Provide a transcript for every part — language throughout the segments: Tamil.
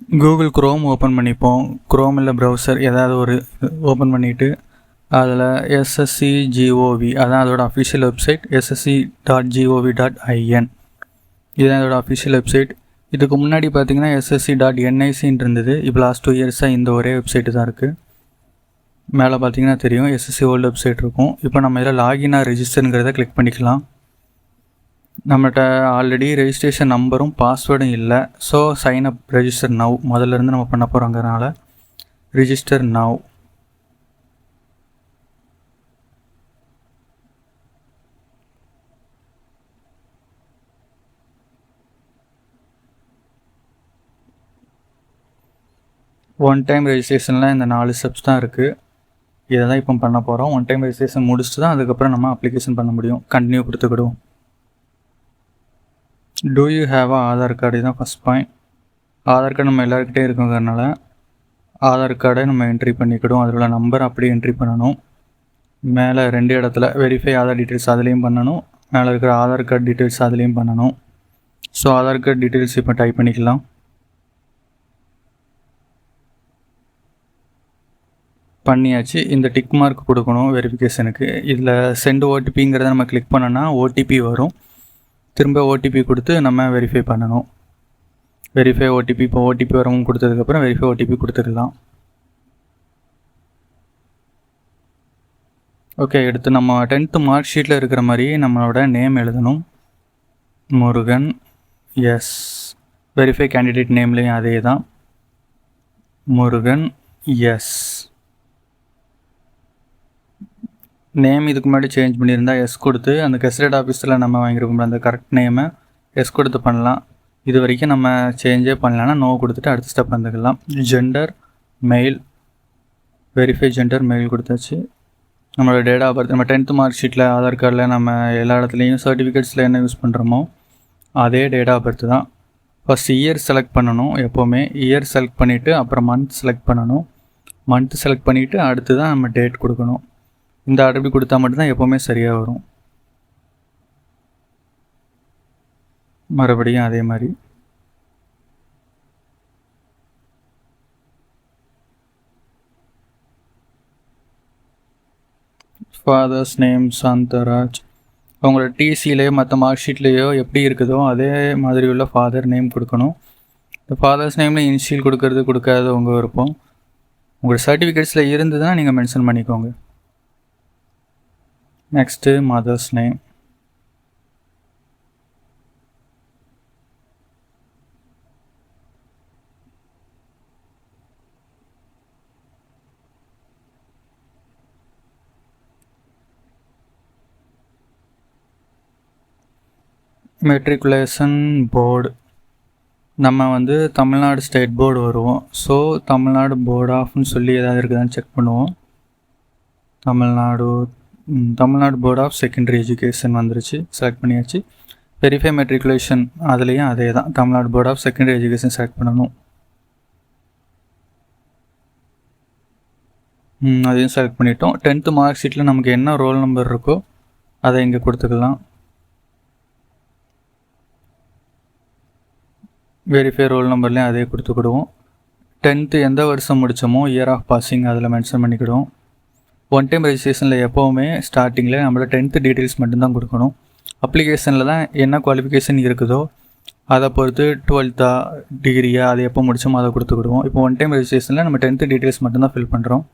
கூகுள் குரோம் ஓப்பன் பண்ணிப்போம். குரோம் இல்லை ப்ரௌசர் ஏதாவது ஒரு ஓப்பன் பண்ணிவிட்டு அதில் SSCGOV அதான் அதோட அஃபிஷியல் வெப்சைட் ssc.gov.in இதுதான் அதோட அஃபிஷியல் வெப்சைட். இதுக்கு முன்னாடி பார்த்தீங்கன்னா ssc.nic இருந்தது. இப்போ லாஸ்ட் 2 இயர்ஸாக இந்த ஒரே வெப்சைட்டு தான் இருக்குது. மேலே பார்த்தீங்கன்னா தெரியும் SSC ஓல்டு வெப்சைட் இருக்கும். இப்போ நம்ம இதில் லாகின் ரெஜிஸ்டருங்கிறத கிளிக் பண்ணிக்கலாம். நம்மகிட்ட ஆல்ரெடி ரெஜிஸ்ட்ரேஷன் நம்பரும் பாஸ்வேர்டும் இல்லை. So sign up register now முதல்லேருந்து நம்ம பண்ண போகிறோங்கிறனால ரிஜிஸ்டர் நவ். ஒன் டைம் ரெஜிஸ்ட்ரேஷனில் இந்த 4 ஸ்டெப்ஸ் தான் இருக்குது. இதை தான் இப்போ பண்ண போகிறோம். ஒன் டைம் ரெஜிஸ்ட்ரேஷன் முடிச்சுட்டு தான் அதுக்கப்புறம் நம்ம அப்ளிகேஷன் பண்ண முடியும். கண்டினியூ கொடுத்துக்கிடுவோம். Do you have Aadhaar card தான் ஃபஸ்ட் பாயிண்ட். ஆதார் கார்டு நம்ம எல்லாருக்கிட்டே இருக்குங்கிறனால ஆதார் கார்டை நம்ம என்ட்ரி பண்ணிக்கிடுவோம். அதில் உள்ள நம்பர் அப்படியே என்ட்ரி பண்ணணும். மேலே 2 இடத்துல வெரிஃபை ஆதார் டீட்டெயில்ஸ் அதுலேயும் பண்ணணும். மேலே இருக்கிற ஆதார் கார்டு டீட்டெயில்ஸ் அதுலேயும் பண்ணணும். ஸோ ஆதார் கார்டு டீட்டெயில்ஸ் இப்போ டைப் பண்ணிக்கலாம். பண்ணியாச்சு. இந்த டிக் மார்க் கொடுக்கணும் வெரிஃபிகேஷனுக்கு. இதில் சென்ட் ஓடிபிங்கிறத நம்ம கிளிக் பண்ணோன்னா ஓடிபி வரும். திரும்ப ஓடிபி கொடுத்து நம்ம வெரிஃபை பண்ணணும். வெரிஃபை ஓடிபி இப்போ ஓடிபி வரவும் கொடுத்ததுக்கப்புறம் வெரிஃபை ஓடிபி கொடுத்துக்கலாம். ஓகே, எடுத்து நம்ம 10th மார்க் ஷீட்டில் இருக்கிற மாதிரி நம்மளோட நேம் எழுதணும். முருகன். எஸ். வெரிஃபை கேண்டிடேட் நேம்லேயும் அதே தான் முருகன். எஸ். நேம் இதுக்கு முன்னாடி சேஞ்ச் பண்ணியிருந்தால் எஸ் கொடுத்து அந்த கெஸ்டட் ஆஃபீஸில் நம்ம வாங்கியிருக்கோம் அந்த கரெக்ட் நேமை எஸ் கொடுத்து பண்ணலாம். இது வரைக்கும் நம்ம சேஞ்சே பண்ணலான்னா நோ கொடுத்துட்டு அடுத்த ஸ்டெப் வந்துக்கலாம். Gender mail. Verify gender mail கொடுத்தாச்சு. நம்மளோட டேட் ஆஃப் பர்த் நம்ம 10th மார்க் ஷீட்டில் ஆதார் கார்டில் நம்ம எல்லா இடத்துலையும் சர்டிஃபிகேட்ஸில் என்ன யூஸ் பண்ணுறோமோ அதே டேட் ஆஃப் பர்த் தான். ஃபஸ்ட் இயர் செலக்ட் பண்ணணும். எப்போவுமே இயர் செலக்ட் பண்ணிவிட்டு அப்புறம் மந்த் செலக்ட் பண்ணணும். மந்த் செலக்ட் பண்ணிவிட்டு அடுத்து தான் நம்ம டேட் கொடுக்கணும். இந்த ஆர்டர் கொடுத்தா மட்டும்தான் எப்போவுமே சரியாக வரும். மறுபடியும் அதே மாதிரி ஃபாதர்ஸ் நேம் சாந்தராஜ். அவங்களோட டிசிலேயோ மற்ற மார்க் ஷீட்லேயோ எப்படி இருக்குதோ அதே மாதிரி உள்ள ஃபாதர் நேம் கொடுக்கணும். இந்த ஃபாதர்ஸ் நேமில் இனிஷியல் கொடுக்கறது கொடுக்காத உங்கள் விருப்பம். உங்களோட சர்டிஃபிகேட்ஸில் இருந்ததுன்னா நீங்கள் மென்ஷன் பண்ணிக்கோங்க. Next mother's name. Matriculation board. நம்ம தமிழ்நாடு ஸ்டேட் போர்டு வருவோம். ஸோ தமிழ்நாடு போர்ட் ஆஃப்னு சொல்லி ஏதாவது இருக்குதான்னு செக் பண்ணுவோம். Tamil Nadu board of secondary education வந்துருச்சு. செலக்ட் பண்ணியாச்சு. வெரிஃபை மெட்ரிகுலேஷன் அதுலேயும் அதே தான் Tamil Nadu board of secondary education select பண்ணணும். அதையும் செலக்ட் பண்ணிட்டோம். 10th மார்க் ஷீட்டில் நமக்கு என்ன ரோல் நம்பர் இருக்கோ அதை இங்கே கொடுத்துக்கலாம். வெரிஃபை ரோல் நம்பர்லேயும் அதே கொடுத்துக்கிடுவோம். 10th எந்த வருஷம் முடித்தோமோ இயர் ஆஃப் பாசிங் அதில் மென்ஷன் பண்ணிக்கிடுவோம். ஒன் டைம் ரெஜிஸ்ட்ரேஷனில் எப்போவுமே ஸ்டார்டிங்கில் நம்மளோட 10th டீட்டெயில்ஸ் மட்டும்தான் கொடுக்கணும். அப்ளிகேஷனில் தான் என்ன குவாலிஃபிகேஷன் இருக்குதோ அதை பொறுத்து 12th டிகிரியா அது எப்போ முடிச்சோமோ அதை கொடுத்துக்கிடுவோம். இப்போ ஒன் டைம் ரெஜிஸ்ட்ரேஷனில் நம்ம 10th டீட்டெயில்ஸ் மட்டும்தான் ஃபில் பண்ணுறோம்.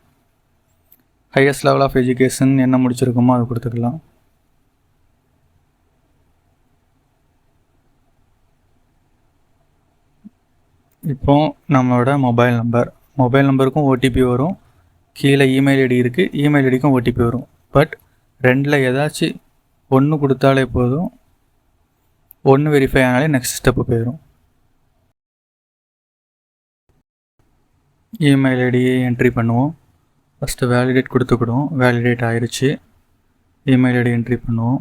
ஹையஸ்ட் லெவல் ஆஃப் எஜுகேஷன் என்ன முடிச்சிருக்கோமோ அதை கொடுத்துக்கலாம். இப்போது நம்மளோட மொபைல் நம்பருக்கும் ஓடிபி வரும். கீழே இமெயில் ஐடி இருக்குது. இமெயில் ஐடிக்கும் ஓடிபி வரும். பட் 2ல் ஏதாச்சும் ஒன்று கொடுத்தாலே போதும். ஒன்று வெரிஃபை ஆனாலே நெக்ஸ்ட் ஸ்டெப்பு போயிடும். இமெயில் ஐடியை என்ட்ரி பண்ணுவோம். ஃபஸ்ட்டு வேலிடேட் கொடுத்துக்கிடுவோம். வேலிடேட் ஆயிடுச்சு. இமெயில் ஐடி என்ட்ரி பண்ணுவோம்.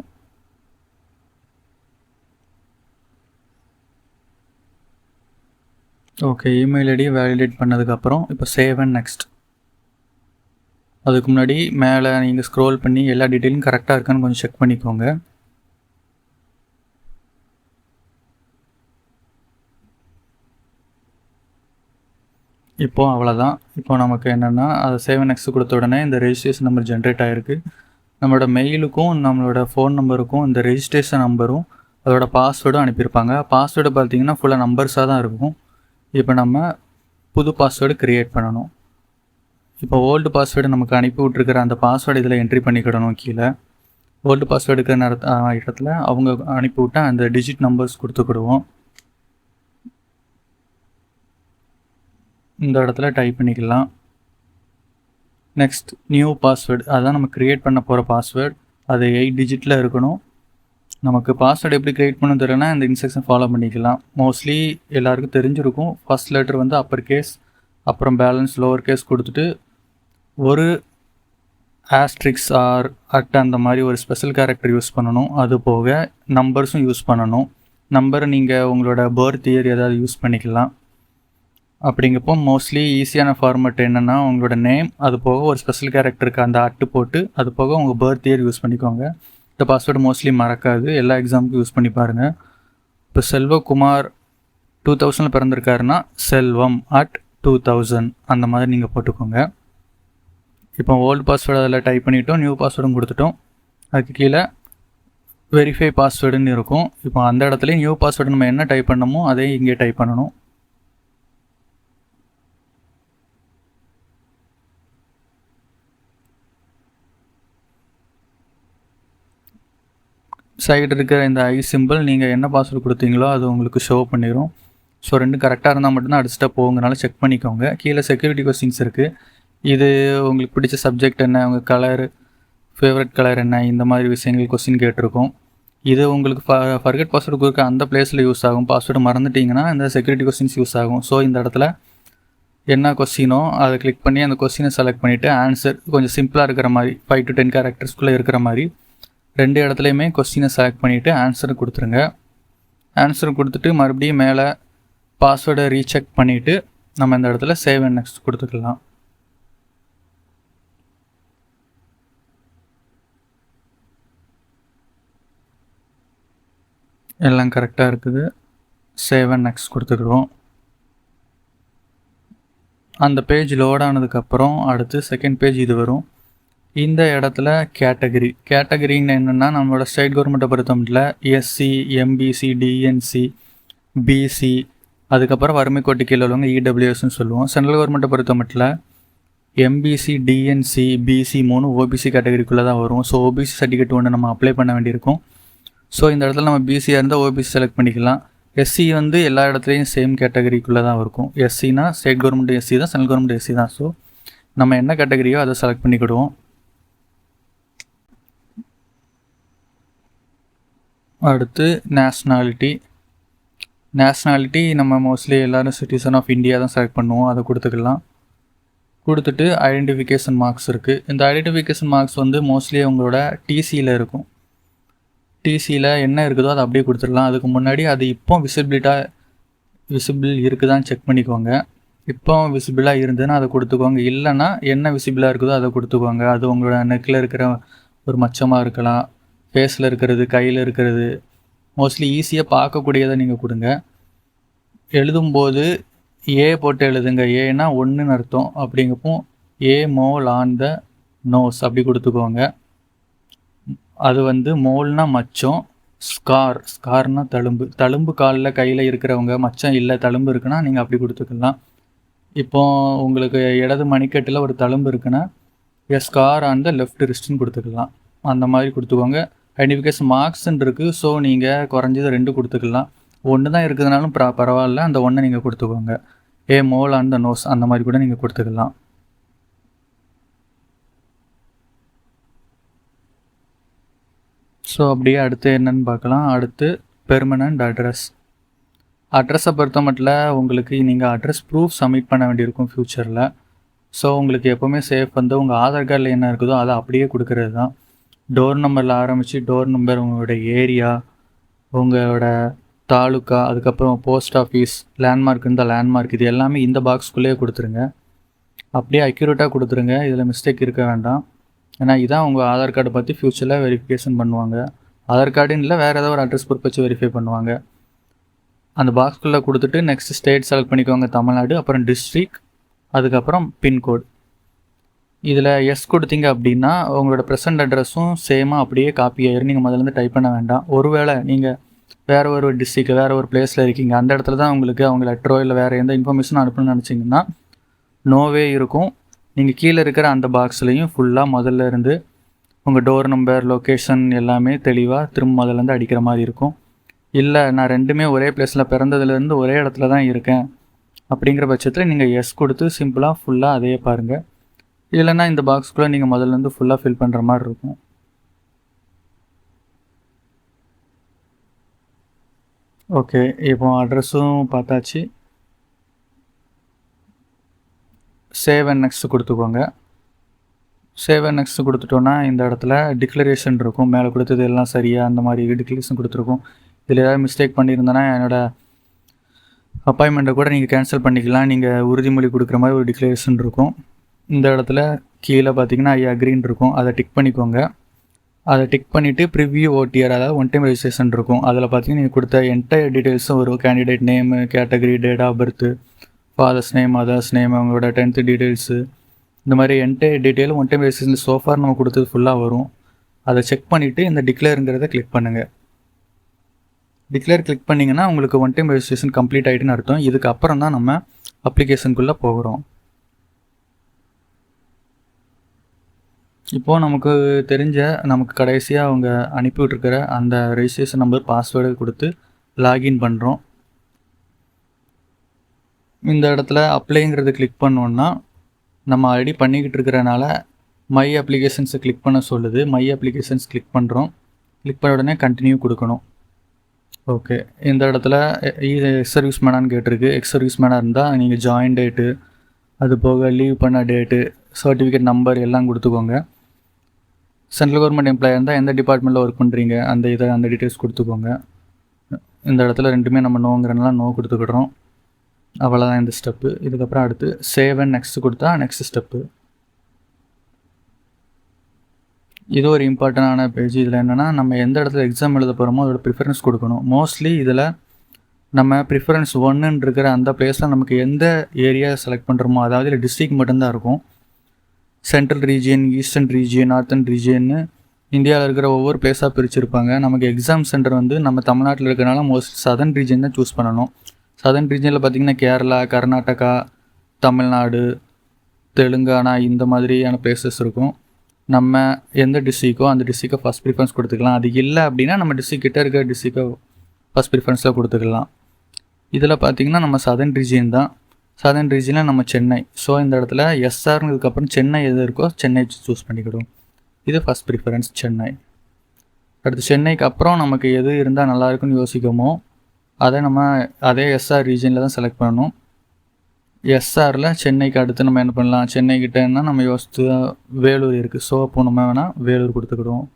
ஓகே, இமெயில் ஐடி வேலிடேட் பண்ணதுக்கப்புறம் இப்போ சேவ் அண்ட் நெக்ஸ்ட். அதுக்கு முன்னாடி மேலே நீங்கள் ஸ்க்ரோல் பண்ணி எல்லா டீட்டெயிலும் கரெக்டாக இருக்கான்னு கொஞ்சம் செக் பண்ணிக்கோங்க. இப்போது அவ்வளோதான். இப்போ நமக்கு என்னென்னா அதை சேவ் நெக்ஸ்ட் கொடுத்த உடனே இந்த ரெஜிஸ்ட்ரேஷன் நம்பர் ஜென்ரேட் ஆகிருக்கு. நம்மளோட மெயிலுக்கும் நம்மளோட ஃபோன் நம்பருக்கும் இந்த ரெஜிஸ்ட்ரேஷன் நம்பரும் அதோட பாஸ்வேர்டும் அனுப்பியிருப்பாங்க. பாஸ்வேர்டு பார்த்திங்கன்னா ஃபுல்லாக நம்பர்ஸாக தான் இருக்கும். இப்போ நம்ம புது பாஸ்வேர்டு க்ரியேட் பண்ணணும். இப்போ ஓல்டு பாஸ்வேர்டு நமக்கு அனுப்பி விட்ருக்கிற அந்த பாஸ்வேர்டு இதில் என்ட்ரி பண்ணிக்கிடணும். கீழே ஓல்டு பாஸ்வேர்டுக்கு இடத்துல அவங்க அனுப்பிவிட்ட அந்த டிஜிட் நம்பர்ஸ் கொடுத்துக்கிடுவோம். இந்த இடத்துல டைப் பண்ணிக்கலாம். நெக்ஸ்ட் நியூ பாஸ்வேர்டு, அதுதான் நம்ம க்ரியேட் பண்ண போகிற பாஸ்வேர்டு. அது 8 டிஜிட்டில் இருக்கணும். நமக்கு பாஸ்வேர்டு எப்படி க்ரியேட் பண்ணணும் தெரியலனா இந்த இன்ஸ்ட்ரக்ஷன் ஃபாலோ பண்ணிக்கலாம். மோஸ்ட்லி எல்லாருக்கும் தெரிஞ்சிருக்கும். ஃபஸ்ட் லெட்டர் வந்து அப்பர் கேஸ், அப்புறம் பேலன்ஸ் லோவர் கேஸ் கொடுத்துட்டு ஒரு ஆஸ்ட்ரிக்ஸ் ஆர் அட் அந்த மாதிரி ஒரு ஸ்பெஷல் கேரக்டர் யூஸ் பண்ணணும். அது போக நம்பர்ஸும் யூஸ் பண்ணணும். நம்பரை நீங்கள் உங்களோட பர்த் இயர் ஏதாவது யூஸ் பண்ணிக்கலாம். அப்படிங்கப்போ மோஸ்ட்லி ஈஸியான ஃபார்மேட் என்னென்னா உங்களோட நேம், அது போக ஒரு ஸ்பெஷல் கேரக்டருக்கு அந்த அட்டு போட்டு அது போக உங்கள் பர்த் இயர் யூஸ் பண்ணிக்கோங்க. இந்த பாஸ்வேர்டு மோஸ்ட்லி மறக்காது. எல்லா எக்ஸாமுக்கும் யூஸ் பண்ணி பாருங்கள். இப்போ செல்வகுமார் 2000 பிறந்திருக்காருன்னா செல்வம் அட் 2000 அந்த மாதிரி நீங்கள் போட்டுக்கோங்க. இப்போ ஓல்டு பாஸ்வேர்டு அதில் டைப் பண்ணிவிட்டோம், நியூ பாஸ்வேர்டும் கொடுத்துட்டோம். அதுக்கு கீழே வெரிஃபை பாஸ்வேர்டுன்னு இருக்கும். இப்போ அந்த இடத்துலையும் நியூ பாஸ்வேர்டு நம்ம என்ன டைப் பண்ணமோ அதே இங்கே டைப் பண்ணணும். சைடு இருக்கிற இந்த ஐ சிம்பிள் நீங்கள் என்ன பாஸ்வேர்டு கொடுத்தீங்களோ அது உங்களுக்கு ஷோ பண்ணிடும். ஸோ ரெண்டும் கரெக்டாக இருந்தால் மட்டும்தான் அடுத்த ஸ்டெப் போங்கனால செக் பண்ணிக்கோங்க. கீழே செக்யூரிட்டி கொஸ்டின்ஸ் இருக்குது. இது உங்களுக்கு பிடிச்ச சப்ஜெக்ட் என்ன, உங்கள் கலர், ஃபேவரட் கலர் என்ன, இந்த மாதிரி விஷயங்கள் கொஸ்டின் கேட்டிருக்கோம். இது உங்களுக்கு ஃபர்கெட் பாஸ்வேர்டு கொடுக்க அந்த பிளேஸில் யூஸ் ஆகும். பாஸ்வேர்டு மறந்துட்டிங்கன்னா இந்த செக்யூரிட்டி கொஸ்டின்ஸ் யூஸ் ஆகும். ஸோ இந்த இடத்துல என்ன கொஸ்டினோ அதை கிளிக் பண்ணி அந்த கொஸ்டினை செலக்ட் பண்ணிவிட்டு ஆன்சர் கொஞ்சம் சிம்பிளாக இருக்கிற மாதிரி 5 to 10 கேரக்டர்ஸ்குள்ளே இருக்கிற மாதிரி ரெண்டு இடத்துலையுமே கொஸ்டினை செலக்ட் பண்ணிவிட்டு ஆன்சர் கொடுத்துருங்க. ஆன்சர் கொடுத்துட்டு மறுபடியும் மேலே பாஸ்வேர்டை ரீசெக் பண்ணிவிட்டு நம்ம இந்த இடத்துல சேவ் அண்ட் நெக்ஸ்ட் கொடுத்துக்கலாம். எல்லாம் கரெக்டாக இருக்குது. சேவ் அண்ட் நெக்ஸ்ட் கொடுத்துக்குறோம். அந்த பேஜ் லோட் ஆனதுக்கப்புறம் அடுத்து செகண்ட் பேஜ் இது வரும். இந்த இடத்துல கேட்டகரின்னு என்னென்னா நம்மளோட ஸ்டேட் கவர்மெண்ட்டை பொறுத்தமட்டில் எஸ்சி, எம்பிசி, டிஎன்சி, பிசி, அதுக்கப்புறம் வறுமை கோட்டு கீழே உள்ளவங்க இடபிள்யூஎஸ்ன்னு சொல்லுவோம். சென்ட்ரல் கவர்மெண்ட்டை பொறுத்தமட்டில் எம்பிசி, டிஎன்சி, பிசி 3 ஓபிசி கேட்டகரிக்குள்ளே தான் வரும். ஸோ ஓபிசி சர்டிஃபிகேட் ஒன்று நம்ம அப்ளை பண்ண வேண்டியிருக்கும். ஸோ இந்த இடத்துல நம்ம பிசியாக இருந்தால் ஓபிசி செலக்ட் பண்ணிக்கலாம். எஸ்சி வந்து எல்லா இடத்துலையும் சேம் கேட்டகரிக்குள்ளே தான் இருக்கும். எஸ்சினா ஸ்டேட் கவர்மெண்ட் எஸ்சி தான், சென்ட்ரல் கவர்மெண்ட் எஸ்சி தான். ஸோ நம்ம என்ன கேட்டகரியோ அதை செலக்ட் பண்ணிக்கிடுவோம். அடுத்து நேஷ்னாலிட்டி நம்ம மோஸ்ட்லி எல்லோரும் சிட்டிசன் ஆஃப் இந்தியா தான் செலக்ட் பண்ணுவோம். அதை கொடுத்துக்கலாம். கொடுத்துட்டு ஐடென்டிஃபிகேஷன் மார்க்ஸ் இருக்குது. இந்த ஐடென்டிஃபிகேஷன் மார்க்ஸ் வந்து மோஸ்ட்லி உங்களோட டிசியில் இருக்கும். டிசியில் என்ன இருக்குதோ அதை அப்படியே கொடுத்துடலாம். அதுக்கு முன்னாடி அது இப்போ விசிபிள் இருக்குதான்னு செக் பண்ணிக்கோங்க. இப்போ விசிபிளாக இருந்ததுன்னா அதை கொடுத்துக்கோங்க. இல்லைன்னா என்ன விசிபிளாக இருக்குதோ அதை கொடுத்துக்கோங்க. அது உங்களோட நெக்கில் இருக்கிற ஒரு மச்சமாக இருக்கலாம், ஃபேஸில் இருக்கிறது, கையில் இருக்கிறது, மோஸ்ட்லி ஈஸியாக பார்க்கக்கூடியதை நீங்கள் கொடுங்க. எழுதும்போது ஏ போட்டு எழுதுங்க. ஏன்னா 1ன்னு அர்த்தம். அப்படிங்கப்போ ஏ மோல் ஆன் த நோஸ் அப்படி கொடுத்துக்கோங்க. அது வந்து மோல்னா மச்சம், ஸ்கார்னா தழும்பு காலில் கையில் இருக்கிறவங்க மச்சம் இல்லை தழும்பு இருக்குன்னா நீங்கள் அப்படி கொடுத்துக்கலாம். இப்போது உங்களுக்கு இடது மணிக்கட்டில் ஒரு தழும்பு இருக்குன்னா எ ஸ்கார் ஆன் த லெஃப்ட் ரிஸ்ட்னு கொடுத்துக்கலாம். அந்த மாதிரி கொடுத்துக்கோங்க. ஐடென்டிஃபிகேஷன் மார்க்ஸ்ன்னு இருக்குது. ஸோ நீங்கள் குறைஞ்சது 2 கொடுத்துக்கலாம். 1 தான் இருக்குதுனாலும் பரவாயில்ல, அந்த 1 நீங்கள் கொடுத்துக்கோங்க. ஏ மோல் ஆன் த நோஸ் அந்த மாதிரி கூட நீங்கள் கொடுத்துக்கலாம். ஸோ அப்படியே அடுத்து என்னென்னு பார்க்கலாம். அடுத்து பெர்மனண்ட் அட்ரஸை பொறுத்த மட்டும் உங்களுக்கு நீங்கள் அட்ரஸ் ப்ரூஃப் சப்மிட் பண்ண வேண்டியிருக்கும் ஃப்யூச்சரில். ஸோ உங்களுக்கு எப்போவுமே சேஃப் வந்து உங்கள் ஆதார் கார்டில் என்ன இருக்குதோ அதை அப்படியே கொடுக்கறது தான். டோர் நம்பரில் ஆரம்பித்து டோர் நம்பர், உங்களோட ஏரியா, உங்களோட தாலுக்கா, அதுக்கப்புறம் போஸ்ட் ஆஃபீஸ், லேண்ட்மார்க் இருந்தால் லேண்ட்மார்க், இது எல்லாமே இந்த பாக்ஸ்குள்ளேயே கொடுத்துருங்க. அப்படியே அக்யூரேட்டாக கொடுத்துருங்க. இதில் மிஸ்டேக் இருக்க வேண்டாம். ஏன்னா இதான் உங்கள் ஆதார் கார்டை பற்றி ஃப்யூச்சரில் வெரிஃபிகேஷன் பண்ணுவாங்க. ஆதார் கார்டுன்னு இல்லை, வேறு ஏதாவது ஒரு அட்ரஸ் ப்ரூஃப் வச்சு வெரிஃபை பண்ணுவாங்க. அந்த பாக்ஸ்குள்ளே கொடுத்துட்டு நெக்ஸ்ட் ஸ்டேட் செலக்ட் பண்ணிக்கோங்க, தமிழ்நாடு. அப்புறம் டிஸ்ட்ரிக், அதுக்கப்புறம் பின்கோட். இதில் எஸ் கொடுத்தீங்க அப்படின்னா உங்களோட ப்ரெசன்ட் அட்ரஸும் சேமாக அப்படியே காப்பி ஆயிரும். நீங்கள் முதல்ல டைப் பண்ண வேண்டாம். ஒருவேளை நீங்கள் வேறு ஒரு டிஸ்ட்ரிக்ட் வேறு ஒரு பிளேஸில் இருக்கீங்க, அந்த இடத்துல தான் உங்களுக்கு அவங்க லெட்டரோ இல்லை வேறு எந்த இன்ஃபர்மேஷனும் அனுப்பணும்னு நினச்சிங்கன்னா நோவே இருக்கும். நீங்கள் கீழே இருக்கிற அந்த பாக்ஸ்லேயும் ஃபுல்லாக முதல்ல இருந்து உங்கள் டோர் நம்பர், லொக்கேஷன் எல்லாமே தெளிவாக திரும்ப முதல்லேருந்து அடிக்கிற மாதிரி இருக்கும். இல்லை நான் ரெண்டுமே ஒரே பிளேஸில் பிறந்ததுலேருந்து ஒரே இடத்துல தான் இருக்கேன் அப்படிங்கிற பட்சத்தில் நீங்கள் எஸ் கொடுத்து சிம்பிளாக ஃபுல்லாக அதையே பாருங்கள். இல்லைன்னா இந்த பாக்ஸ்குள்ளே நீங்கள் முதல்லேருந்து ஃபுல்லாக ஃபில் பண்ணுற மாதிரி இருக்கும். ஓகே, இப்போ அட்ரஸும் பார்த்தாச்சு. சேவ் அண்ட் நெக்ஸ்ட் கொடுத்துக்கோங்க. சேவ் அண்ட் நெக்ஸ்ட் கொடுத்துட்டோன்னா இந்த இடத்துல டிக்ளரேஷன் இருக்கும். மேலே கொடுத்தது எல்லாம் சரியாக அந்த மாதிரி டிக்ளரேஷன் கொடுத்துருக்கும். இதில் ஏதாவது மிஸ்டேக் பண்ணியிருந்தேன்னா என்னோடய அப்பாயின்மெண்ட்டை கூட நீங்கள் கேன்சல் பண்ணிக்கலாம். நீங்கள் உறுதிமொழி கொடுக்குற மாதிரி ஒரு டிக்ளரேஷன் இருக்கும். இந்த இடத்துல கீழே பார்த்தீங்கன்னா ஐ அக்ரின்னு இருக்கும். அதை டிக் பண்ணிக்கோங்க. அதை டிக் பண்ணிவிட்டு ப்ரிவ்யூ ஓடிஆர், அதாவது ஒன் டைம் ரெஜிஸ்ட்ரேஷன் இருக்கும். அதில் பார்த்தீங்கன்னா நீங்கள் கொடுத்த என்டையர் டீட்டெயில்ஸும் வரும். Candidate name, category, date of birth, father's name, mother's name, அவங்களோட 10th டீட்டெயில்ஸு, இந்த மாதிரி என்டையர் டீட்டெயிலும் ஒன் டைம் ரெஜிஸ்ட்ரேஷன் சோஃபார் நம்ம கொடுத்தது ஃபுல்லாக வரும். அதை செக் பண்ணிவிட்டு இந்த டிக்ளேருங்கிறத கிளிக் பண்ணுங்கள். டிக்ளேர் கிளிக் பண்ணிங்கன்னா உங்களுக்கு ஒன் டைம் ரெஜிஸ்ட்ரேஷன் கம்ப்ளீட் ஆகிட்டுன்னு அர்த்தம். இதுக்கப்புறம் தான் நம்ம அப்ளிகேஷனுக்குள்ளே போகிறோம். இப்போது நமக்கு தெரிஞ்ச நமக்கு கடைசியாக அவங்க அனுப்பிவிட்ருக்கிற அந்த ரெஜிஸ்ட்ரேஷன் நம்பர், பாஸ்வேர்டு கொடுத்து லாகின் பண்ணுறோம். இந்த இடத்துல அப்ளைங்கிறது கிளிக் பண்ணோன்னா நம்ம ஆல்ரெடி பண்ணிக்கிட்டு இருக்கிறனால மை அப்ளிகேஷன்ஸை கிளிக் பண்ண சொல்லுது. மை அப்ளிகேஷன்ஸ் கிளிக் பண்ணுறோம். கிளிக் பண்ண உடனே கண்டினியூ கொடுக்கணும். ஓகே, இந்த இடத்துல எக்ஸ் சர்வீஸ் மேனான்னு கேட்டிருக்கு. எக்ஸ் சர்வீஸ் மேனாக இருந்தால் நீங்கள் ஜாயின் டேட்டு, அது போக லீவ் பண்ண டேட்டு, சர்டிஃபிகேட் நம்பர் எல்லாம் கொடுத்துக்கோங்க. சென்ட்ரல் கவர்மெண்ட் எம்ப்ளாயாக இருந்தால் எந்த டிபார்ட்மெண்ட்டில் ஒர்க் பண்ணுறீங்க அந்த டீட்டெயில்ஸ் கொடுத்துக்கோங்க. இந்த இடத்துல ரெண்டுமே நம்ம நோங்கிறனால நோ கொடுத்துக்கிடுறோம். அவ்வளோதான் இந்த ஸ்டெப்பு. இதுக்கப்புறம் அடுத்து சேவ் அண்ட் நெக்ஸ்ட் கொடுத்தா நெக்ஸ்ட் ஸ்டெப்பு. இது ஒரு இம்பார்ட்டண்டான பேஜ். இதில் என்னென்னா நம்ம எந்த இடத்துல எக்ஸாம் எழுத போகிறோமோ அதோட ப்ரிஃபரன்ஸ் கொடுக்கணும். மோஸ்ட்லி இதில் நம்ம ப்ரிஃபரன்ஸ் 1ன்னு இருக்கிற அந்த பிளேஸில் நமக்கு எந்த ஏரியா செலக்ட் பண்ணுறோமோ, அதாவது இதில் டிஸ்ட்ரிக்ட் மட்டும்தான் இருக்கும். Central region, eastern region, northern ரீஜியன்னு இந்தியாவில் இருக்கிற ஒவ்வொரு பிளேஸாக பிரிச்சுருப்பாங்க. நமக்கு எக்ஸாம் சென்டர் வந்து நம்ம தமிழ்நாட்டில் இருக்கிறனால மோஸ்ட்லி சதர்ன் ரீஜியன் தான் சூஸ் பண்ணணும். சதர்ன் ரீஜனில் பார்த்திங்கன்னா கேரளா, கர்நாடகா, தமிழ்நாடு, தெலுங்கானா இந்த மாதிரியான பிளேசஸ் இருக்கும். நம்ம எந்த டிஸ்ட்ரிக்கோ அந்த டிஸ்ட்ரிக்கை ஃபஸ்ட் ப்ரிஃபரன்ஸ் கொடுத்துக்கலாம். அது இல்லை அப்படின்னா நம்ம டிஸ்ட்ரிக் கிட்டே இருக்கிற டிஸ்ட்ரிக்கை ஃபஸ்ட் ப்ரிஃபரன்ஸில் கொடுத்துக்கலாம். இதில் பார்த்திங்கன்னா நம்ம சதர்ன் ரீஜியன் தான். சதர்ன் ரீஜனில் நம்ம சென்னை. ஸோ இந்த இடத்துல எஸ்ஆர்னதுக்கப்புறம் சென்னை எது இருக்கோ சென்னை சூஸ் பண்ணிக்கிடும். இது ஃபஸ்ட் ப்ரிஃபரன்ஸ் சென்னை. அடுத்து சென்னைக்கு அப்புறம் நமக்கு எது இருந்தால் நல்லாயிருக்குன்னு யோசிக்கமோ அதை நம்ம அதே எஸ்ஆர் ரீஜனில் தான் செலக்ட் பண்ணணும். எஸ்ஆரில் சென்னைக்கு அடுத்து நம்ம என்ன பண்ணலாம், சென்னைக்கிட்டேன்னா நம்ம யோசித்து வேலூர் இருக்குது. ஸோ அப்போ நம்ம வேணால் வேலூர் கொடுத்துக்கிடுவோம்.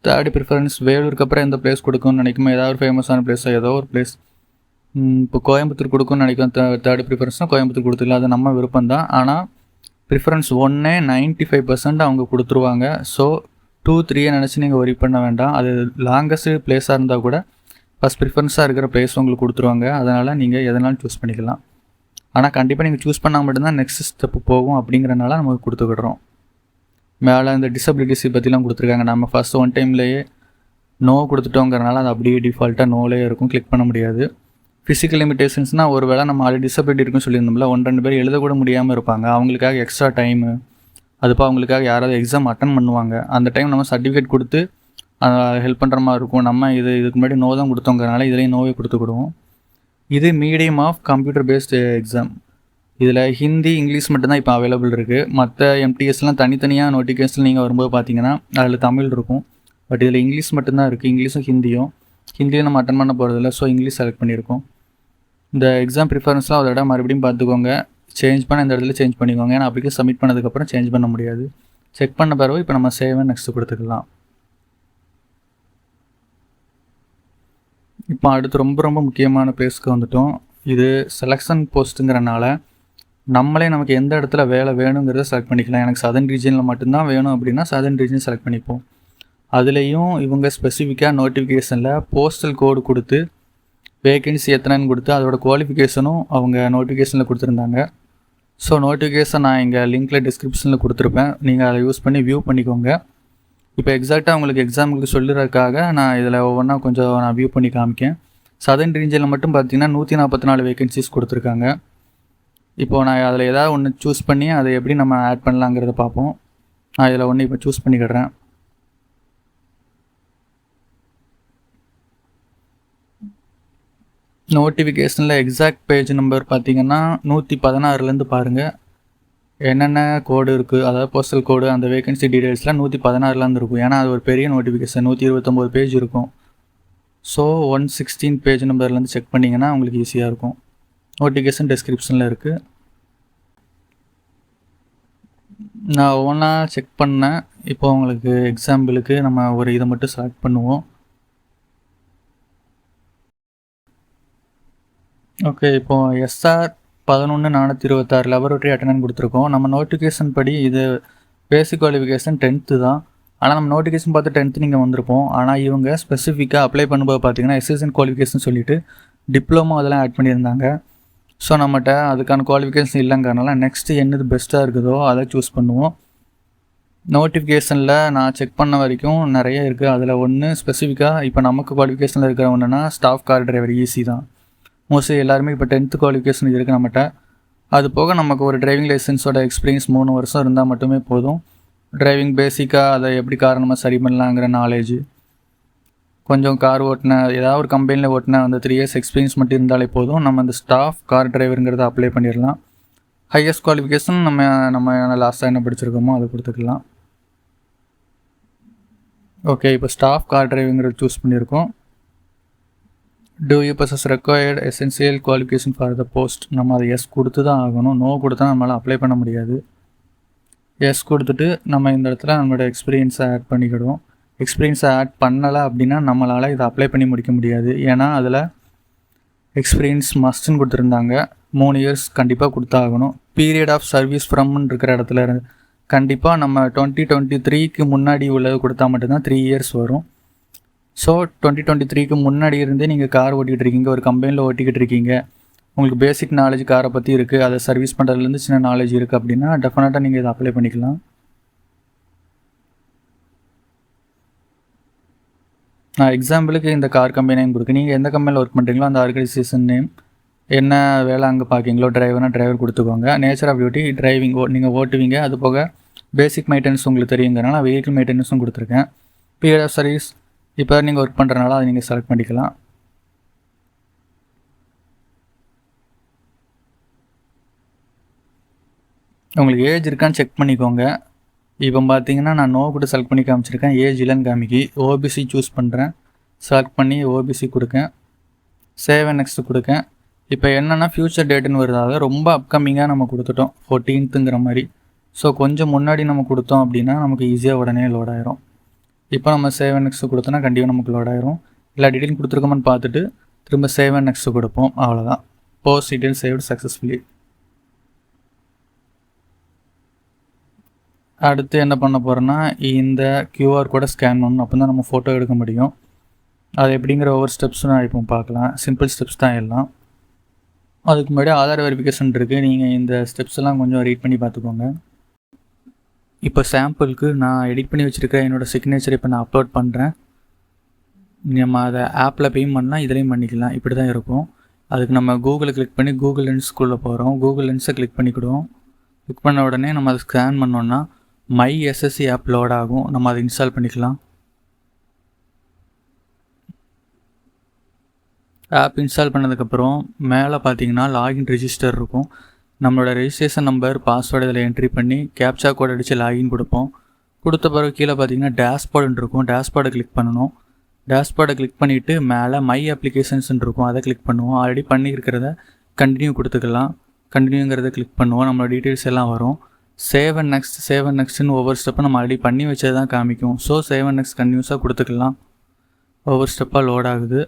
தேர்ட் ப்ரிஃபரன்ஸ் வேலூருக்கு அப்புறம் எந்த பிளேஸ் கொடுக்கும்னு நினைக்குமோ, ஏதாவது ஒரு ஃபேமஸான பிளேஸோ ஏதோ ஒரு பிளேஸ். இப்போ கோயம்புத்தூர் கொடுக்கும்னு நினைக்கும். தேர்ட் ப்ரிஃபரன்ஸ்னால் கோயம்புத்தூர் கொடுத்துக்கலாம். அது நம்ம விருப்பம் தான். ஆனால் ப்ரிஃபரன்ஸ் 1 95% அவங்க கொடுத்துருவாங்க. ஸோ 2, 3 நினச்சி நீங்கள் ஒரி பண்ண வேண்டாம். அது லாங்கஸ்ட் பிளேஸாக இருந்தால் கூட ஃபஸ்ட் ப்ரிஃபரன்ஸாக இருக்கிற பிளேஸ் உங்களுக்கு கொடுத்துருவாங்க. அதனால் நீங்கள் எதனாலும் சூஸ் பண்ணிக்கலாம். ஆனால் கண்டிப்பாக நீங்கள் சூஸ் பண்ணால் மட்டும்தான் நெக்ஸ்ட் ஸ்டெப்பு போகும். அப்படிங்கிறனால நமக்கு கொடுத்துக்கிடுறோம். மேலே இந்த டிசபிலிட்டிஸை பற்றிலாம் கொடுத்துருக்காங்க. நம்ம ஃபஸ்ட் ஒன் டைம்லேயே நோ கொடுத்துட்டோங்கிறனால அது அப்படியே டிஃபால்ட்டாக நோலே இருக்கும், கிளிக் பண்ண முடியாது. ஃபிசிக்கல் லிமிடேஷன்ஸ்னால் ஒரு வேளை நம்ம ஆல்ரெடி டிசபிலிட்டி இருக்குன்னு சொல்லியிருந்தோம்ல, 1-2 பேர் எழுதக்கூட முடியாமல் இருப்பாங்க. அவங்களுக்காக எக்ஸ்ட்ரா டைமு, அதுப்போ அவங்களுக்காக யாராவது எக்ஸாம் அட்டன் பண்ணுவாங்க. அந்த டைம் நம்ம சர்டிஃபிகேட் கொடுத்து ஹெல்ப் பண்ணுற மாதிரி இருக்கும். நம்ம இதுக்கு முன்னாடி நோ தான் கொடுத்தோங்கிறனால இதுலேயும் நோவே கொடுத்துக்கிடுவோம். இது medium of computer based exam. இதில் ஹிந்தி, இங்கிலீஷ் மட்டும்தான் இப்போ அவைலபிள் இருக்குது. மற்ற எம்டிஎஸ்லாம் தனித்தனியாக நோட்டிஃபிகேஷன் நீங்கள் வரும்போது பார்த்தீங்கன்னா அதில் தமிழ் இருக்கும். பட் இதில் இங்கிலீஷ் மட்டும்தான் இருக்குது. இங்கிலீஷும் ஹிந்தியும் நம்ம அட்டன் பண்ண போகிறதில்ல. ஸோ இங்கிலீஷ் செலக்ட் பண்ணியிருக்கோம். இந்த எக்ஸாம் ப்ரிஃபரன்ஸ்லாம் ஒரு இடம் மறுபடியும் பார்த்துக்கோங்க. சேஞ்ச் பண்ண இந்த இடத்துல சேஞ்ச் பண்ணிக்கோங்க. ஏன்னா அப்ளிகேஷன் சப்மிட் பண்ணதுக்கப்புறம் சேஞ்ச் பண்ண முடியாது. செக் பண்ண பிறகு இப்போ நம்ம சேவ் நெக்ஸ்ட்டு கொடுத்துக்கலாம். இப்போ அடுத்து ரொம்ப முக்கியமான பிளேஸ்க்கு வந்துட்டோம். இது செலெக்ஷன் போஸ்ட்டுங்கிறனால நம்மளே நமக்கு எந்த இடத்துல வேலை வேணுங்கிறத செலக்ட் பண்ணிக்கலாம். எனக்கு சதர்ன் ரீஜனில் மட்டும்தான் வேணும் அப்படின்னா சதர்ன் ரீஜன் செலக்ட் பண்ணிப்போம். அதுலேயும் இவங்க ஸ்பெசிஃபிக்காக நோட்டிஃபிகேஷனில் போஸ்டல் கோடு கொடுத்து வேகன்சி எத்தனைன்னு கொடுத்து அதோட குவாலிஃபிகேஷனும் அவங்க நோட்டிஃபிகேஷனில் கொடுத்துருந்தாங்க. ஸோ நோட்டிஃபிகேஷன் நான் இங்கே லிங்க்கில் டிஸ்கிரிப்ஷனில் கொடுத்துருப்பேன், நீங்கள் அதை யூஸ் பண்ணி வியூ பண்ணிக்கோங்க. இப்போ எக்ஸாக்டாக உங்களுக்கு எக்ஸாம்பிளுக்கு சொல்லுறதுக்காக நான் இதில் ஒவ்வொன்றா கொஞ்சம் நான் வியூ பண்ணி காமிக்கேன். சதர்ன் ரீஜனில் மட்டும் பார்த்தீங்கன்னா 144 வேகன்சிஸ் கொடுத்துருக்காங்க. இப்போது நான் அதில் ஏதாவது ஒன்று சூஸ் பண்ணி அதை எப்படி நம்ம ஆட் பண்ணலாங்கிறத பார்ப்போம். நான் இதில் ஒன்று இப்போ சூஸ் பண்ணிக்கிடுறேன். நோட்டிஃபிகேஷனில் எக்ஸாக்ட் பேஜ் நம்பர் பார்த்தீங்கன்னா 116லேருந்து பாருங்கள் என்னென்ன கோடு இருக்குது, அதாவது போஸ்டல் கோடு, அந்த வேகன்சி டீட்டெயில்ஸ்லாம் 116லேருந்து இருக்கும். ஏன்னா அது ஒரு பெரிய நோட்டிஃபிகேஷன், 129 பேஜ் இருக்கும். ஸோ 116 பேஜ் நம்பர்லேருந்து செக் பண்ணிங்கன்னா உங்களுக்கு ஈஸியாக இருக்கும். நோட்டிஃபிகேஷன் டிஸ்கிரிப்ஷனில் இருக்குது. நான் ஒவ்வொன்றா செக் பண்ணேன். இப்போ உங்களுக்கு எக்ஸாம்பிளுக்கு நம்ம ஒரு இதை மட்டும் செலக்ட் பண்ணுவோம். ஓகே, இப்போது எஸ்ஆர் 11,426 லெபரட்டரி அட்டெண்டன்ஸ் கொடுத்துருக்கோம். நம்ம நோட்டிஃபிகேஷன் படி இது பேசிக் குவாலிஃபிகேஷன் 10th தான். ஆனால் நம்ம நோட்டிஃபிகேஷன் பார்த்து 10th நீங்கள் வந்திருப்போம். ஆனால் இவங்க ஸ்பெசிஃபிக்காக அப்ளை பண்ணும்போது பார்த்தீங்கன்னா எஸ்எஸ்என் குவாலிஃபிகேஷன் சொல்லிவிட்டு டிப்ளமோ அதெல்லாம் ஆட் பண்ணியிருந்தாங்க. ஸோ நம்மகிட்ட அதுக்கான குவாலிஃபிகேஷன் இல்லைங்கிறனால நெக்ஸ்ட்டு என்னது பெஸ்ட்டாக இருக்குதோ அதை சூஸ் பண்ணுவோம். நோட்டிஃபிகேஷனில் நான் செக் பண்ண வரைக்கும் நிறைய இருக்குது. அதில் ஒன்று ஸ்பெசிஃபிக்காக இப்போ நமக்கு குவாலிஃபிகேஷனில் இருக்கிற ஒன்றுனா ஸ்டாஃப் கார் டிரைவர் ஈஸி தான். மோஸ்ட்லி எல்லாருமே இப்போ 10th குவாலிஃபிகேஷன் இருக்குது நம்மகிட்ட. அது போக நமக்கு ஒரு டிரைவிங் லைசன்ஸோட எக்ஸ்பீரியன்ஸ் 3 வருஷம் இருந்தால் மட்டுமே போதும். டிரைவிங் பேசிக்காக அதை எப்படி கார் நம்ம சரி பண்ணலாங்கிற நாலேஜ், கொஞ்சம் கார் ஓட்டின ஏதாவது ஒரு கம்பெனியில் ஓட்டின அந்த 3 years எக்ஸ்பீரியன்ஸ் மட்டும் இருந்தாலே போதும். நம்ம அந்த ஸ்டாஃப் கார் டிரைவருங்கிறத அப்ளை பண்ணிடலாம். ஹையஸ்ட் குவாலிஃபிகேஷன் நம்ம லாஸ்ட்டாக என்ன படிச்சிருக்கோமோ அதை கொடுத்துக்கலாம். ஓகே, இப்போ ஸ்டாஃப் கார் டிரைவிங்கிறத சூஸ் பண்ணியிருக்கோம். Do you possess required essential qualification for the post, நம்ம அதை எஸ் கொடுத்து தான் ஆகணும். நோ கொடுத்தா நம்மளால் அப்ளை பண்ண முடியாது. எஸ் கொடுத்துட்டு நம்ம இந்த இடத்துல நம்மளோட எக்ஸ்பீரியன்ஸை ஆட் பண்ணிக்கிடுவோம். எக்ஸ்பீரியன்ஸை ஆட் பண்ணலை அப்படின்னா நம்மளால் இதை அப்ளை பண்ணி முடிக்க முடியாது. ஏன்னா அதில் எக்ஸ்பீரியன்ஸ் மஸ்ட்னு கொடுத்துருந்தாங்க. 3 years கண்டிப்பாக கொடுத்தாகணும். பீரியட் ஆஃப் சர்வீஸ் ஃப்ரம்னு இருக்கிற இடத்துல கண்டிப்பாக நம்ம 2023க்கு முன்னாடி உள்ளது கொடுத்தா மட்டும்தான் 3 years வரும். ஸோ 2023க்கு முன்னாடி இருந்தே நீங்கள் கார் ஓட்டிக்கிட்டு இருக்கீங்க, ஒரு கம்பெனியில் ஓட்டிக்கிட்டு இருக்கீங்க, உங்களுக்கு பேசிக் நாலேஜ் காரை பற்றி இருக்குது, அதை சர்வீஸ் பண்ணுறதுலேருந்து சின்ன நாலேஜ் இருக்குது அப்படின்னா டெஃபினட்டாக நீங்கள் இதை அப்ளை பண்ணிக்கலாம். நான் எக்ஸாம்பிளுக்கு இந்த கார் கம்பெனி நேம் கொடுக்கு. நீங்கள் எந்த கம்பெனியில் ஒர்க் பண்ணுறீங்களோ அந்த ஆர்கனைசேஷன் நேம், என்ன வேலை அங்கே பார்க்கிங்களோ, டிரைவர் கொடுத்துக்கோங்க. நேச்சர் ஆஃப் டியூட்டி டிரைவிங் நீங்கள் ஓட்டுவீங்க. அது போக பேசிக் மெயின்டெனன்ஸ் உங்களுக்கு தெரியுங்கிறனால வெஹிக்கிள் மெயின்டெனன்ஸும் கொடுத்துருக்கேன். பீரியட் ஆஃப் சர்வீஸ் இப்போ நீங்கள் ஒர்க் பண்ணுறனால அதை நீங்கள் செலக்ட் பண்ணிக்கலாம். உங்களுக்கு ஏஜ் இருக்கான்னு செக் பண்ணிக்கோங்க. இப்போ பார்த்தீங்கன்னா நான் நோ கூட செலக்ட் பண்ணி காமிச்சிருக்கேன், ஏஜ் இல்லைன்னு காமிக்கி. ஓபிசி சூஸ் பண்ணுறேன், செலக்ட் பண்ணி ஓபிசி கொடுக்கேன், சேவ் அண்ட் நெக்ஸ்ட் கொடுக்கேன். இப்போ என்னென்னா ஃப்யூச்சர் டேட்டுன்னு வருதாக ரொம்ப அப்கமிங்காக நம்ம கொடுத்துட்டோம் 14th மாதிரி. ஸோ கொஞ்சம் முன்னாடி நம்ம கொடுத்தோம் அப்படின்னா நமக்கு ஈஸியாக உடனே லோட் ஆயிரும். இப்போ நம்ம சேவ் அண்ட் நெக்ஸ்ட் கொடுத்தோன்னா கண்டிப்பாக நமக்கு லோட் ஆயிரும். எல்லா டீட்டெயில் கொடுத்துருக்கோமான்னு பார்த்துட்டு திரும்ப சேவ் அண்ட் நெக்ஸ்ட் கொடுப்போம். அவ்வளோதான். Post detail saved successfully. அடுத்து என்ன பண்ண போகிறோன்னா இந்த QR கோடை ஸ்கேன் பண்ணணும். அப்போ தான் நம்ம ஃபோட்டோ எடுக்க முடியும். அது எப்படிங்கிற ஒவ்வொரு ஸ்டெப்ஸும் நான் இப்போ பார்க்கலாம். சிம்பிள் ஸ்டெப்ஸ் தான் எல்லாம். அதுக்கு முன்னாடி ஆதார் வெரிஃபிகேஷன் இருக்குது. நீங்கள் இந்த ஸ்டெப்ஸ் எல்லாம் கொஞ்சம் ரீட் பண்ணி பார்த்துக்கோங்க. இப்போ சாம்பிளுக்கு நான் எடிட் பண்ணி வச்சுருக்க என்னோடய சிக்னேச்சர் இப்போ நான் அப்லோட் பண்ணுறேன். நம்ம அதை ஆப்பில் பேயும் பண்ணலாம், இதுலேயும் பண்ணிக்கலாம். இப்படி தான் இருக்கும். அதுக்கு நம்ம கூகுளில் கிளிக் பண்ணி கூகுள் லென்ஸ்குள்ளே போகிறோம். கூகுள் லென்ஸை கிளிக் பண்ணிக்கிடுவோம். கிளிக் பண்ண உடனே நம்ம அதை ஸ்கேன் பண்ணோன்னா மை எஸ்எஸ்சி ஆப் லோட் ஆகும். நம்ம அதை இன்ஸ்டால் பண்ணிக்கலாம். ஆப் இன்ஸ்டால் பண்ணதுக்கப்புறம் மேலே பார்த்தீங்கன்னா லாகின் ரெஜிஸ்டர் இருக்கும். நம்மளோட ரெஜிஸ்ட்ரேஷன் நம்பர், பாஸ்வேர்டு இதில் என்ட்ரி பண்ணி கேப்சா கோட் அடித்து லாகின் கொடுப்போம். கொடுத்த பிறகு கீழே பார்த்தீங்கன்னா டேஷ்போர்டுன்னு இருக்கும். டேஷ்போர்டை கிளிக் பண்ணணும். டேஷ்போர்டை கிளிக் பண்ணிவிட்டு மேலே மை அப்ளிகேஷன்ஸ்ன்னு இருக்கும், அதை கிளிக் பண்ணுவோம். ஆல்ரெடி பண்ணியிருக்கிறத கண்டினியூ கொடுத்துக்கலாம். கண்டினியூங்கிறத கிளிக் பண்ணுவோம். நம்மளோட டீட்டெயில்ஸ் எல்லாம் வரும். சேவ் அண்ட் நெக்ஸ்ட்னு ஒவ்வொரு ஸ்டெப்பும் நம்ம ஆல்ரெடி பண்ணி வச்சது தான் காமிக்கும். ஸோ சேவ் அண்ட் நெக்ஸ்ட் கண்டினியூஸாக கொடுத்துக்கலாம். ஒவ்வொரு ஸ்டெப்பாக லோட் ஆகுது.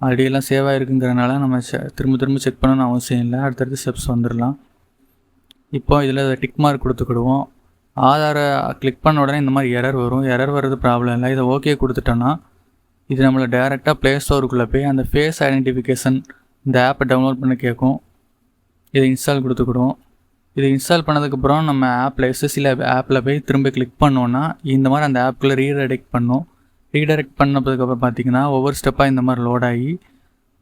ஆல்ரெடி எல்லாம் சேவ் ஆகிருக்குங்கிறனால நம்ம திரும்ப செக் பண்ணணும்னு அவசியம் இல்லை. அடுத்தடுத்து ஸ்டெப்ஸ் வந்துடலாம். இப்போ இதில் டிக் மார்க் கொடுத்துக்கிடுவோம். ஆதாரை கிளிக் பண்ண உடனே இந்த மாதிரி எரர் வரும். எரர் வர்றது ப்ராப்ளம் இல்லை. இதை ஓகே கொடுத்துட்டோன்னா இது நம்மளை டேரெக்டாக ப்ளே ஸ்டோருக்குள்ளே போய் அந்த ஃபேஸ் ஐடென்டிஃபிகேஷன் இந்த ஆப்பை டவுன்லோட் பண்ண கேட்கும். இதை இன்ஸ்டால் கொடுத்துக்கிடுவோம். இது இன்ஸ்டால் பண்ணதுக்கப்புறம் நம்ம ஆப்பில் எஸ்எஸ்சியில் ஆப்பில் போய் திரும்ப கிளிக் பண்ணோன்னா இந்த மாதிரி அந்த ஆப்புக்குள்ளே ரீடைரக்ட் பண்ணும். ரீடைரக்ட் பண்ணதுக்கப்புறம் பார்த்திங்கன்னா ஒவ்வொரு ஸ்டெப்பாக இந்த மாதிரி லோட் ஆகி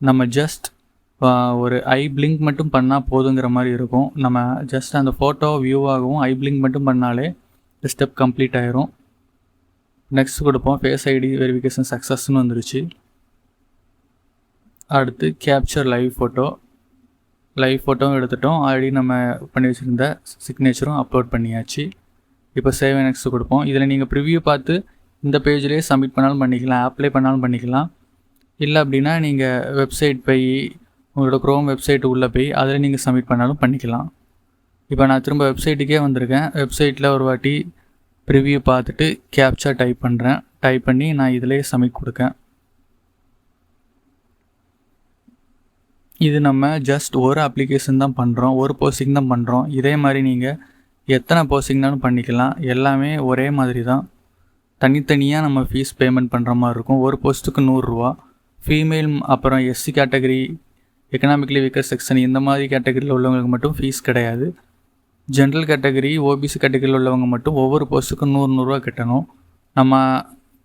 நம்ம ஜஸ்ட் ஒரு ஐ பிளிங்க் மட்டும் பண்ணால் போதுங்கிற மாதிரி இருக்கும். நம்ம ஜஸ்ட் அந்த ஃபோட்டோ வியூ ஆகவும் ஐ பிளிங்க் மட்டும் பண்ணாலே இந்த ஸ்டெப் கம்ப்ளீட் ஆயிரும். நெக்ஸ்ட் கொடுப்போம். ஃபேஸ் ஐடி வெரிஃபிகேஷன் சக்ஸஸ்ன்னு வந்துருச்சு. அடுத்து கேப்சர் லைவ் ஃபோட்டோவும் எடுத்துட்டோம். ஆல்ரெடி நம்ம பண்ணி வச்சுருந்த சிக்னேச்சரும் அப்லோட் பண்ணியாச்சு. இப்போ சேவ் நெக்ஸ்ட் கொடுப்போம். இதில் நீங்கள் ப்ரிவ்யூ பார்த்து இந்த பேஜ்லேயே சப்மிட் பண்ணாலும் பண்ணிக்கலாம், அப்ளை பண்ணாலும் பண்ணிக்கலாம். இல்லை அப்படின்னா நீங்கள் வெப்சைட் போய் உங்களோட க்ரோம் வெப்சைட்டு உள்ளே போய் அதில் நீங்கள் சப்மிட் பண்ணாலும் பண்ணிக்கலாம். இப்போ நான் திரும்ப வெப்சைட்டுக்கே வந்திருக்கேன். வெப்சைட்டில் ஒரு வாட்டி ப்ரிவ்யூ பார்த்துட்டு கேப்சா டைப் பண்ணுறேன். டைப் பண்ணி நான் இதிலே சப்மிட் கொடுக்கேன். இது நம்ம ஜஸ்ட் ஒரு அப்ளிகேஷன் தான் பண்ணுறோம், ஒரு போஸ்டிங் தான் பண்ணுறோம். இதே மாதிரி நீங்கள் எத்தனை போஸ்டிங்னாலும் பண்ணிக்கலாம். எல்லாமே ஒரே மாதிரி தான். தனித்தனியாக நம்ம ஃபீஸ் பேமெண்ட் பண்ணுற மாதிரி இருக்கும். ஒரு போஸ்ட்டுக்கு 100 ரூபா. ஃபீமேல் அப்புறம் SC category, economically weaker section இந்த மாதிரி கேட்டகரியில் உள்ளவங்களுக்கு மட்டும் ஃபீஸ் கிடையாது. ஜென்ரல் கேட்டகரி, ஓபிசி கேட்டகரியில் உள்ளவங்க மட்டும் ஒவ்வொரு போஸ்ட்டுக்கும் 100 ரூபா கட்டணும். நம்ம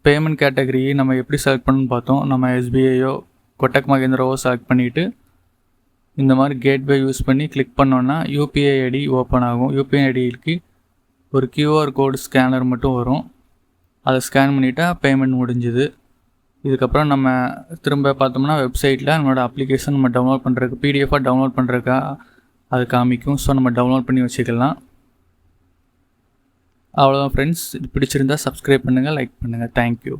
பேமெண்ட் கேட்டகரி நம்ம எப்படி செலக்ட் பண்ணணும்னு பார்த்தோம். நம்ம எஸ்பிஐயோ கொட்டக் மகேந்திராவோ செலக்ட் பண்ணிவிட்டு இந்த மாதிரி கேட்வே யூஸ் பண்ணி கிளிக் பண்ணோன்னா யூபிஐ ஐடி ஓப்பன் ஆகும். யூபிஐ ஐடிக்கு ஒரு QR கோடு ஸ்கேனர் மட்டும் வரும். அதை ஸ்கேன் பண்ணிவிட்டா பேமெண்ட் முடிஞ்சுது. இதுக்கப்புறம் நம்ம திரும்ப பார்த்தோம்னா வெப்சைட்டில் நம்மளோட அப்ளிகேஷன் நம்ம டவுன்லோட் பண்ணுறதுக்கு பிடிஎஃபாக டவுன்லோட் பண்ணுறதுக்கா அது காமிக்கும். ஸோ நம்ம டவுன்லோட் பண்ணி வச்சுக்கலாம். அவ்வளோதான் ஃப்ரெண்ட்ஸ். இது பிடிச்சிருந்தால் சப்ஸ்கிரைப் பண்ணுங்கள், லைக் பண்ணுங்கள். தேங்க்யூ.